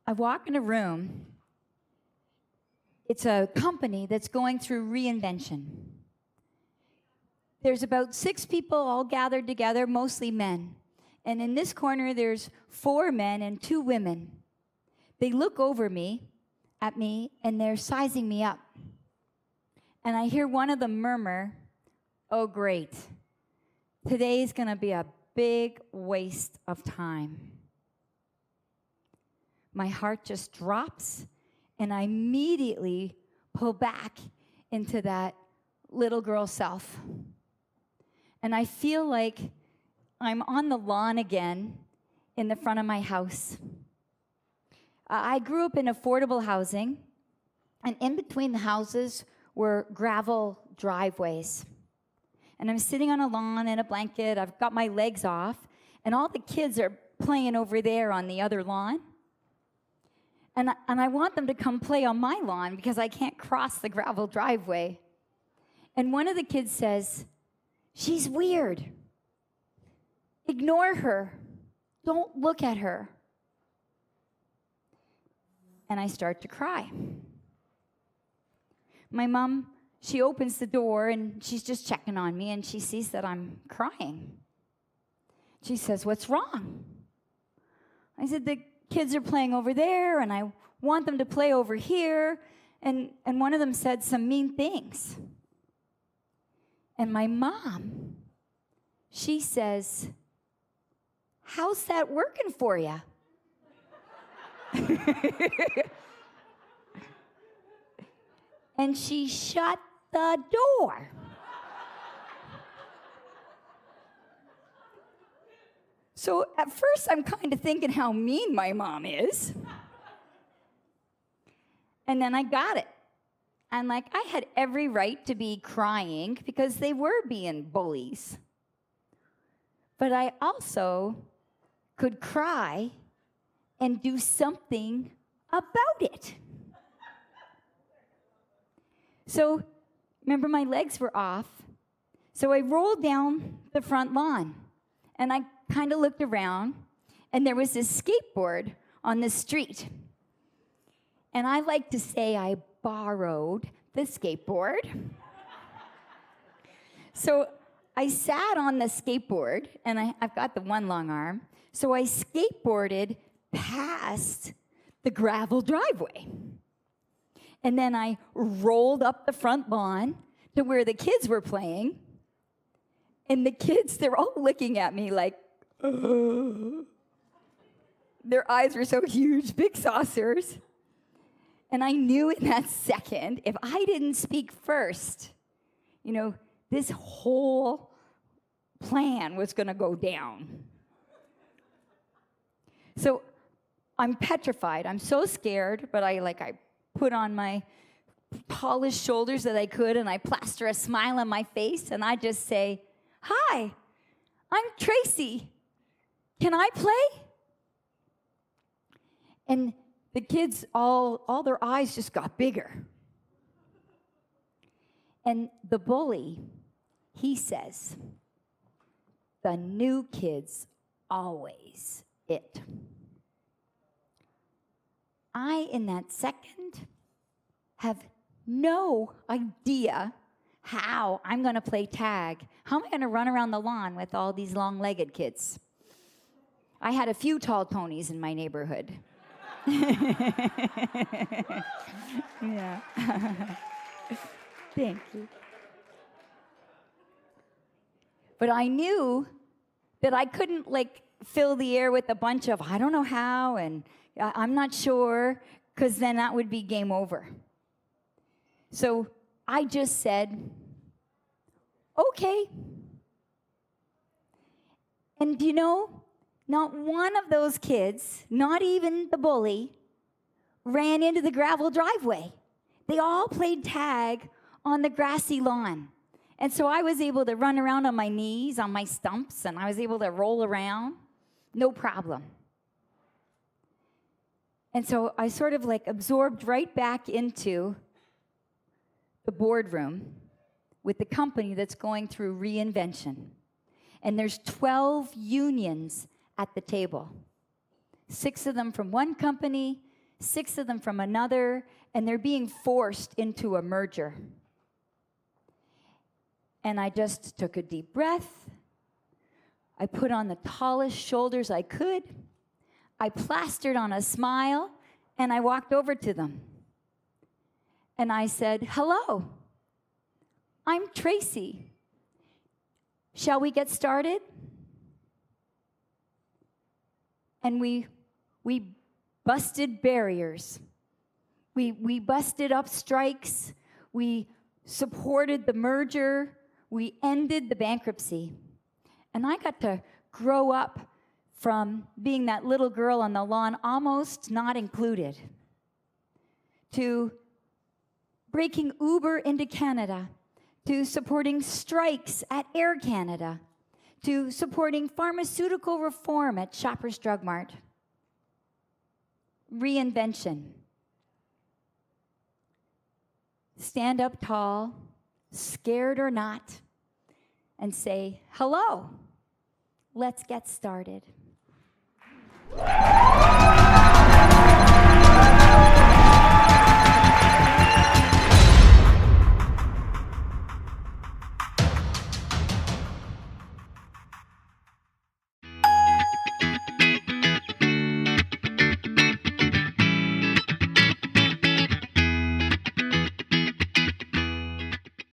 I walk in a room. It's a company that's going through reinvention. There's about 6 people all gathered together, mostly men. And in this corner, there's 4 men and 2 women. They look over at me, and they're sizing me up. And I hear one of them murmur, "Oh, great. Today's going to be a big waste of time." My heart just drops, and I immediately pull back into that little girl self. And I feel like I'm on the lawn again in the front of my house. I grew up in affordable housing, and in between the houses were gravel driveways. And I'm sitting on a lawn in a blanket. I've got my legs off, and all the kids are playing over there on the other lawn. And I want them to come play on my lawn because I can't cross the gravel driveway. And one of the kids says, "She's weird. Ignore her. Don't look at her." And I start to cry. My mom, she opens the door, and she's just checking on me, and she sees that I'm crying. She says, "What's wrong?" I said, "The kids are playing over there, and I want them to play over here." And one of them said some mean things. And my mom, she says, "How's that working for you?" And she shut the door. So at first, I'm kind of thinking how mean my mom is. And then I got it. And like, I had every right to be crying because they were being bullies. But I also could cry and do something about it. So, remember, my legs were off. So I rolled down the front lawn, and I kind of looked around, and there was this skateboard on the street. And I like to say I borrowed the skateboard. So I sat on the skateboard, and I've got the one long arm. So I skateboarded past the gravel driveway. And then I rolled up the front lawn to where the kids were playing. And the kids, they're all looking at me like, "Ugh." Their eyes were so huge, big saucers. And I knew in that second, if I didn't speak first, this whole plan was going to go down. So I'm petrified. I'm so scared, but I put on my polished shoulders that I could, and I plaster a smile on my face, and I just say, "Hi, I'm Tracy. Can I play?" And the kids, all their eyes just got bigger. And the bully, he says, "The new kid's always it." I, in that second, have no idea how I'm going to play tag. How am I going to run around the lawn with all these long-legged kids? I had a few tall ponies in my neighborhood. Yeah. Thank you. But I knew that I couldn't, fill the air with a bunch of, "I don't know how," and "I'm not sure," because then that would be game over. So I just said, "Okay." And not one of those kids, not even the bully, ran into the gravel driveway. They all played tag on the grassy lawn. And so I was able to run around on my knees, on my stumps, and I was able to roll around. No problem. And so I sort of absorbed right back into the boardroom with the company that's going through reinvention. And there's 12 unions at the table. 6 of them from one company, 6 of them from another, and they're being forced into a merger. And I just took a deep breath. I put on the tallest shoulders I could. I plastered on a smile, and I walked over to them. And I said, "Hello, I'm Tracy. Shall we get started?" And we busted barriers. We busted up strikes. We supported the merger. We ended the bankruptcy. And I got to grow up from being that little girl on the lawn, almost not included, to breaking Uber into Canada, to supporting strikes at Air Canada, to supporting pharmaceutical reform at Shoppers Drug Mart. Reinvention. Stand up tall, scared or not, and say, "Hello, let's get started."